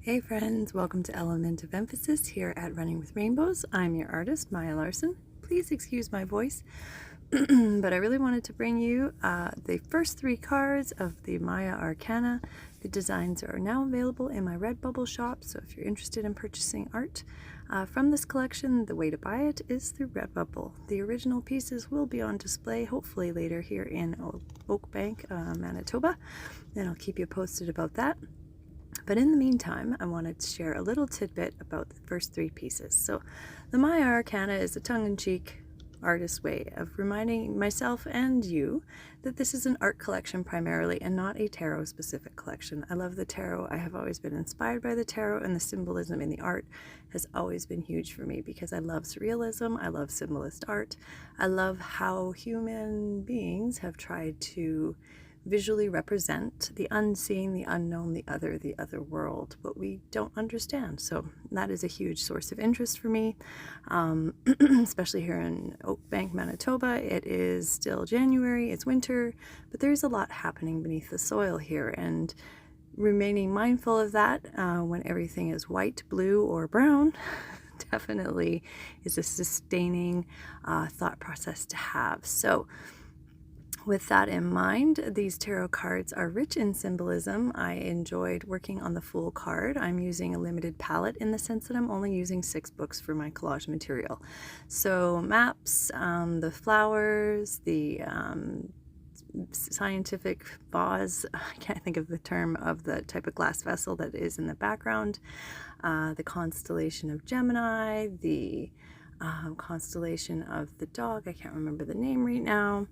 Hey friends, welcome to Element of Emphasis here at Running with Rainbows. I'm your artist, Maya Larson. Please excuse my voice, but I really wanted to bring you the first three cards of the Maya Arcana. The designs are now available in my Redbubble shop, so if you're interested in purchasing art from this collection, the way to buy it is through Redbubble. The original pieces will be on display hopefully later here in Oakbank, Manitoba, and I'll keep you posted about that. But in the meantime, I wanted to share a little tidbit about the first three pieces. So the Maya Arcana is a tongue-in-cheek artist's way of reminding myself and you that this is an art collection primarily and not a tarot specific collection. I love the tarot. I have always been inspired by the tarot, and the symbolism in the art has always been huge for me because I love surrealism. I love symbolist art. I love how human beings have tried to visually represent the unseen, the unknown, the other world, what we don't understand. So that is a huge source of interest for me, especially here in Oakbank, Manitoba. It is still January, it's winter, but there's a lot happening beneath the soil here, and remaining mindful of that when everything is white, blue, or brown definitely is a sustaining thought process to have. So with that in mind, these tarot cards are rich in symbolism. I enjoyed working on the Fool card. I'm using a limited palette in the sense that I'm only using 6 books for my collage material. So maps, the flowers, the scientific vase, I can't think of the term of the type of glass vessel that is in the background, the constellation of Gemini, the constellation of the dog, I can't remember the name right now,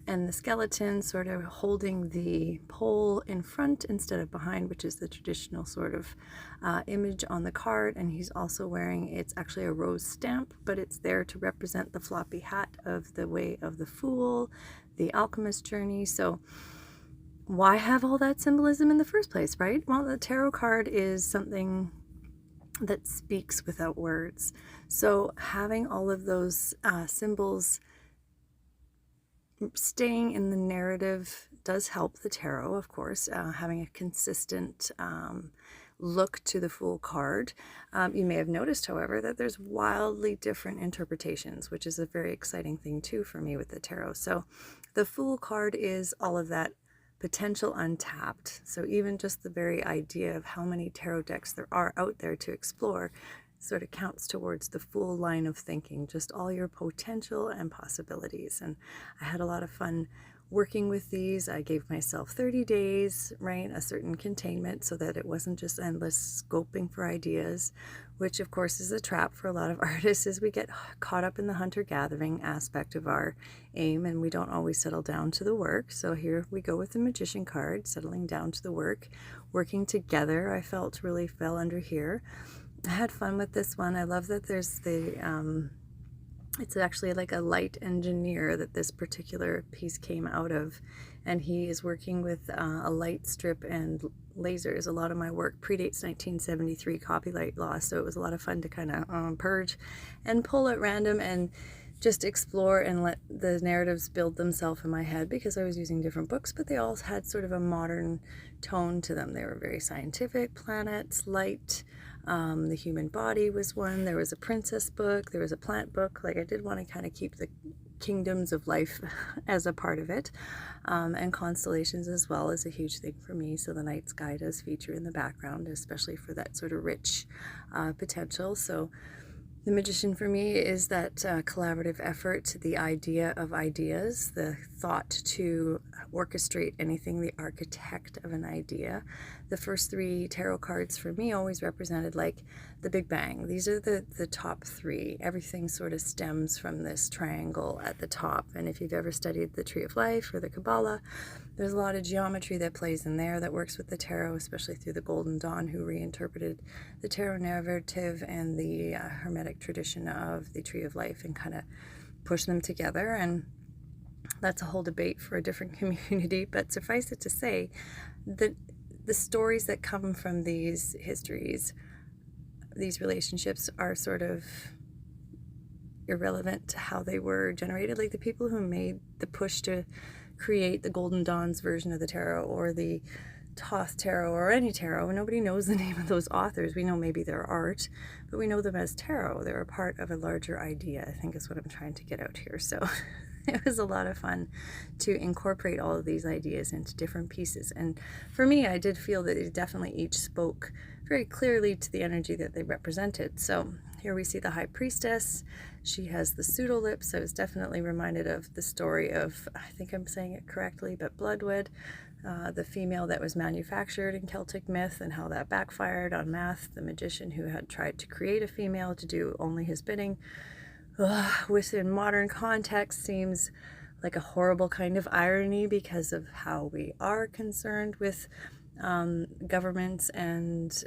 and the skeleton sort of holding the pole in front instead of behind, which is the traditional sort of image on the card. And he's also wearing, it's actually a rose stamp, but it's there to represent the floppy hat of the Way of the Fool, the alchemist journey. So why have all that symbolism in the first place, right? Well, the tarot card is something that speaks without words. So having all of those symbols staying in the narrative does help the tarot, of course, having a consistent look to the Fool card. You may have noticed, however, that there's wildly different interpretations, which is a very exciting thing too for me with the tarot. So the Fool card is all of that potential untapped. So even just the very idea of how many tarot decks there are out there to explore sort of counts towards the full line of thinking, just all your potential and possibilities. And I had a lot of fun working with these. I gave myself 30 days, right, a certain containment so that it wasn't just endless scoping for ideas, which of course is a trap for a lot of artists as we get caught up in the hunter-gathering aspect of our aim and we don't always settle down to the work. So here we go with the Magician card, settling down to the work, working together. I felt really fell under here. I had fun with this one. I love that there's the, it's actually like a light engineer that this particular piece came out of, and he is working with a light strip and lasers. A lot of my work predates 1973 copyright law, so it was a lot of fun to kind of purge and pull at random and just explore and let the narratives build themselves in my head, because I was using different books, but they all had sort of a modern tone to them. They were very scientific, planets, light, the human body was one, there was a princess book, there was a plant book. Like I did want to kind of keep the kingdoms of life as a part of it, and constellations as well is a huge thing for me. So the night sky does feature in the background, especially for that sort of rich potential. So the Magician for me is that collaborative effort, the idea of ideas, the thought to orchestrate anything, the architect of an idea. The first 3 tarot cards for me always represented like the Big Bang. These are the top 3. Everything sort of stems from this triangle at the top. And if you've ever studied the Tree of Life or the Kabbalah, there's a lot of geometry that plays in there that works with the tarot, especially through the Golden Dawn, who reinterpreted the tarot narrative and the Hermetic tradition of the Tree of Life and kind of push them together. And that's a whole debate for a different community, but suffice it to say that the stories that come from these histories, these relationships, are sort of irrelevant to how they were generated. Like the people who made the push to create the Golden Dawn's version of the tarot, or the Thoth Tarot or any tarot. Nobody knows the name of those authors. We know maybe their art, but we know them as tarot. They're a part of a larger idea, I think is what I'm trying to get out here. So it was a lot of fun to incorporate all of these ideas into different pieces. And for me, I did feel that they definitely each spoke very clearly to the energy that they represented. So here we see the High Priestess. She has the pseudo lips. I was definitely reminded of the story of, I think I'm saying it correctly, but Bloodwood, the female that was manufactured in Celtic myth, and how that backfired on Math, the magician who had tried to create a female to do only his bidding. Within modern context, seems like a horrible kind of irony because of how we are concerned with governments and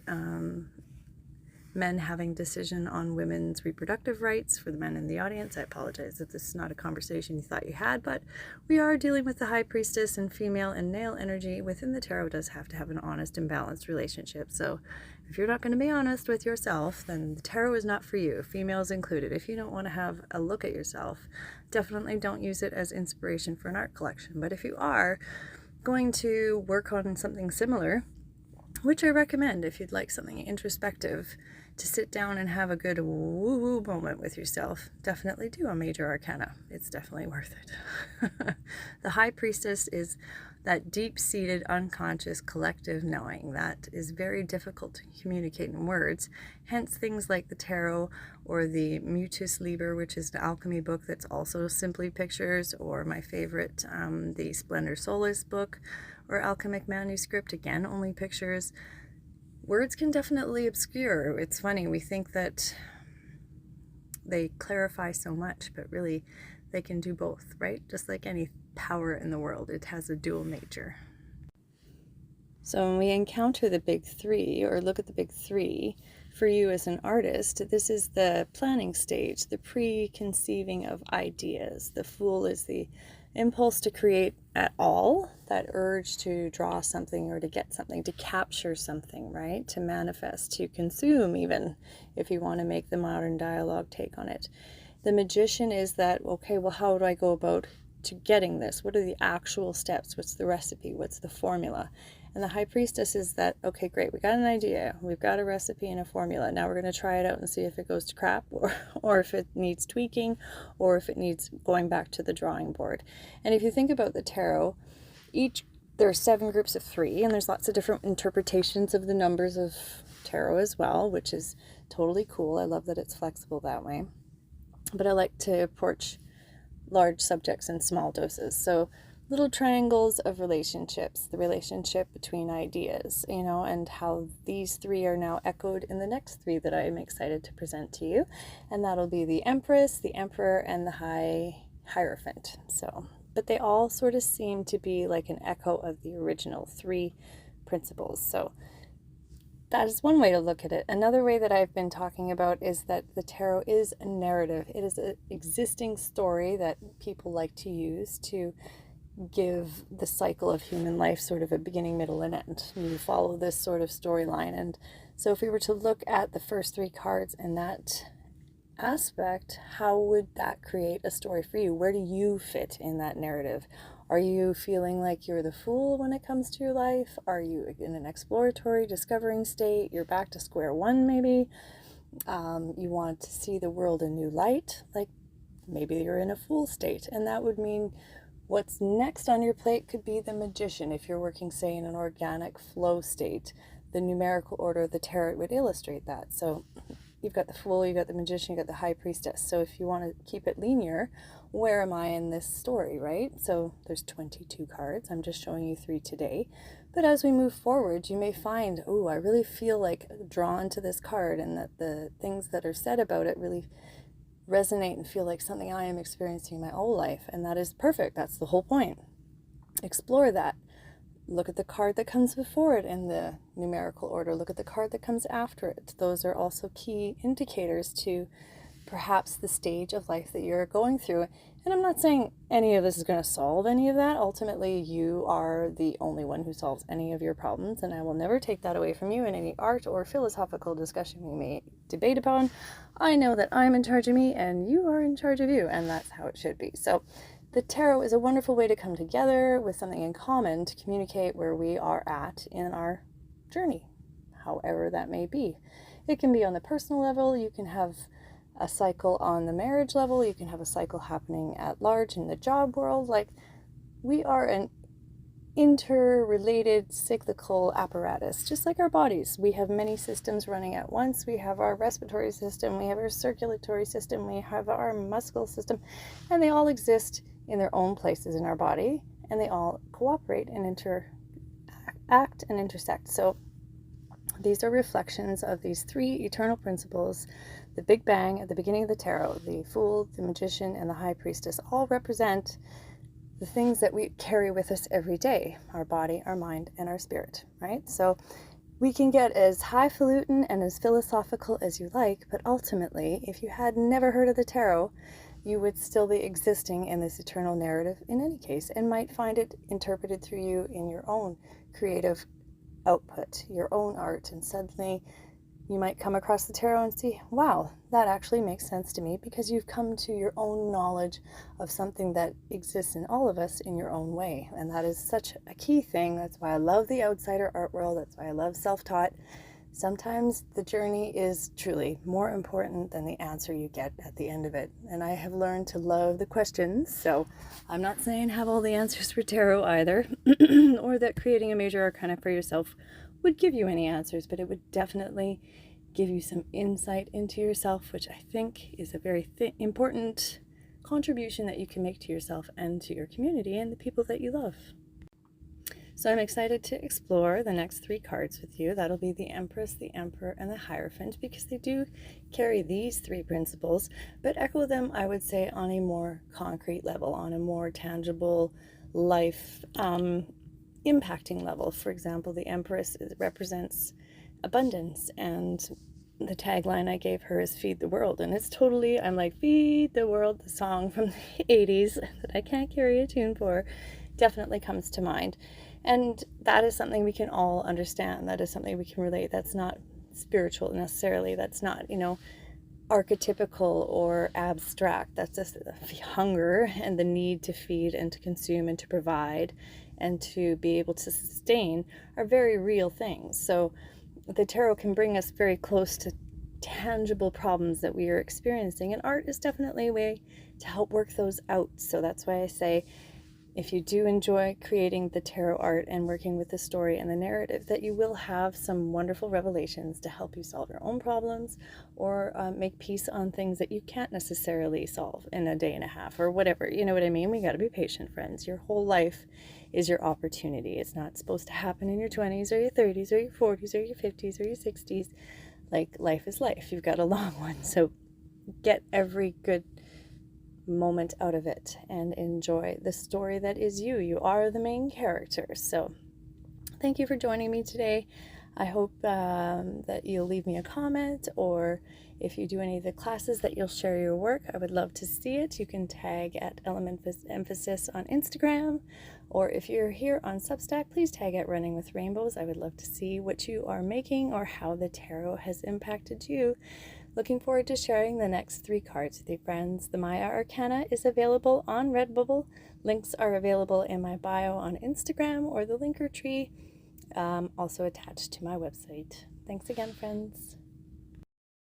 men having decision on women's reproductive rights. For the men in the audience, I apologize if this is not a conversation you thought you had, but we are dealing with the High Priestess, and female and male energy within the tarot does have to have an honest and balanced relationship. So if you're not going to be honest with yourself, then the tarot is not for you, females included. If you don't want to have a look at yourself, definitely don't use it as inspiration for an art collection. But if you are going to work on something similar, which I recommend if you'd like something introspective, to sit down and have a good woo-woo moment with yourself, definitely do a major arcana. It's definitely worth it. The High Priestess is that deep-seated, unconscious, collective knowing that is very difficult to communicate in words. Hence things like the tarot or the Mutus Liber, which is an alchemy book that's also simply pictures, or my favorite, the Splendor Solis book, or alchemic manuscript, again, only pictures. Words can definitely obscure. It's funny, we think that they clarify so much, but really they can do both, right? Just like any power in the world, it has a dual nature. So when we encounter the big three, or look at the big three, for you as an artist, this is the planning stage, the preconceiving of ideas. The Fool is the impulse to create at all, that urge to draw something or to get something, to capture something, right? To manifest, to consume, even if you want to make the modern dialogue take on it. The Magician is that, okay, well, how do I go about to getting this? What are the actual steps? What's the recipe? What's the formula? And the High Priestess is that, okay, great, we got an idea, we've got a recipe and a formula, now we're going to try it out and see if it goes to crap, or if it needs tweaking, or if it needs going back to the drawing board. And if you think about the tarot, there are 7 groups of 3, and there's lots of different interpretations of the numbers of tarot as well, which is totally cool. I love that it's flexible that way. But I like to approach large subjects in small doses. So little triangles of relationships, the relationship between ideas, and how these 3 are now echoed in the next 3 that I am excited to present to you. And that'll be the Empress, the Emperor, and the High Hierophant. But they all sort of seem to be like an echo of the original 3 principles. So that is one way to look at it. Another way that I've been talking about is that the tarot is a narrative. It is an existing story that people like to use to give the cycle of human life sort of a beginning, middle, and end. You follow this sort of storyline. And so if we were to look at the first 3 cards in that aspect, how would that create a story for you? Where do you fit in that narrative? Are you feeling like you're the Fool when it comes to your life? Are you in an exploratory, discovering state? You're back to square one, maybe. You want to see the world in new light. Like maybe you're in a Fool state, and that would mean what's next on your plate could be the Magician. If you're working, say, in an organic flow state, the numerical order of the tarot would illustrate that. So you've got the Fool, you've got the Magician, you've got the High Priestess. So if you want to keep it linear, where am I in this story, right? So there's 22 cards. I'm just showing you 3 today. But as we move forward, you may find, oh, I really feel like drawn to this card, and that the things that are said about it really resonate and feel like something I am experiencing in my whole life. And that is perfect. That's the whole point. Explore that. Look at the card that comes before it in the numerical order. Look at the card that comes after it. Those are also key indicators to perhaps the stage of life that you're going through. And I'm not saying any of this is going to solve any of that. Ultimately, you are the only one who solves any of your problems, and I will never take that away from you in any art or philosophical discussion we may debate upon. I know that I'm in charge of me and you are in charge of you, and that's how it should be. So the tarot is a wonderful way to come together with something in common to communicate where we are at in our journey, however that may be. It can be on the personal level. You can have a cycle on the marriage level. You can have a cycle happening at large in the job world. Like, we are an interrelated cyclical apparatus, just like our bodies. We have many systems running at once. We have our respiratory system, we have our circulatory system, we have our muscle system, and they all exist in their own places in our body, and they all cooperate and interact and intersect. So these are reflections of these three eternal principles. The Big Bang at the beginning of the tarot, the Fool, the Magician, and the High Priestess all represent the things that we carry with us every day, our body, our mind, and our spirit, right? So we can get as highfalutin and as philosophical as you like, but ultimately, if you had never heard of the tarot, you would still be existing in this eternal narrative in any case, and might find it interpreted through you in your own creative output, your own art, and suddenly you might come across the tarot and see, wow, that actually makes sense to me, because you've come to your own knowledge of something that exists in all of us in your own way. And that is such a key thing. That's why I love the outsider art world. That's why I love self-taught. Sometimes the journey is truly more important than the answer you get at the end of it. And I have learned to love the questions. So I'm not saying have all the answers for tarot either, or that creating a major arcana for yourself would give you any answers, but it would definitely give you some insight into yourself, which I think is a very important contribution that you can make to yourself and to your community and the people that you love. So I'm excited to explore the next three cards with you. That'll be the Empress, the Emperor, and the Hierophant, because they do carry these three principles, but echo them, I would say, on a more concrete level, on a more tangible life impacting level. For example, the Empress represents abundance, and the tagline I gave her is feed the world, and it's totally, I'm like, feed the world. The song from the 80s that I can't carry a tune for definitely comes to mind, and that is something we can all understand. That is something we can relate. That's not spiritual necessarily. That's not, archetypical or abstract. That's just the hunger and the need to feed and to consume and to provide and to be able to sustain are very real things. So the tarot can bring us very close to tangible problems that we are experiencing, and art is definitely a way to help work those out. So that's why I say, if you do enjoy creating the tarot art and working with the story and the narrative, that you will have some wonderful revelations to help you solve your own problems, or make peace on things that you can't necessarily solve in a day and a half or whatever. You know what I mean? We got to be patient, friends. Your whole life is your opportunity. It's not supposed to happen in your 20s or your 30s or your 40s or your 50s or your 60s. Like, life is life. You've got a long one. So get every good moment out of it and enjoy the story that is you. You are the main character. So thank you for joining me today. I hope that you'll leave me a comment, or if you do any of the classes, that you'll share your work. I would love to see it. You can tag at Emphasis on Instagram, or if you're here on Substack, please tag at Running with Rainbows. I would love to see what you are making or how the tarot has impacted you. Looking forward to sharing the next three cards with you, friends. The Maya Arcana is available on Redbubble. Links are available in my bio on Instagram or the Linktree, also attached to my website. Thanks again, friends.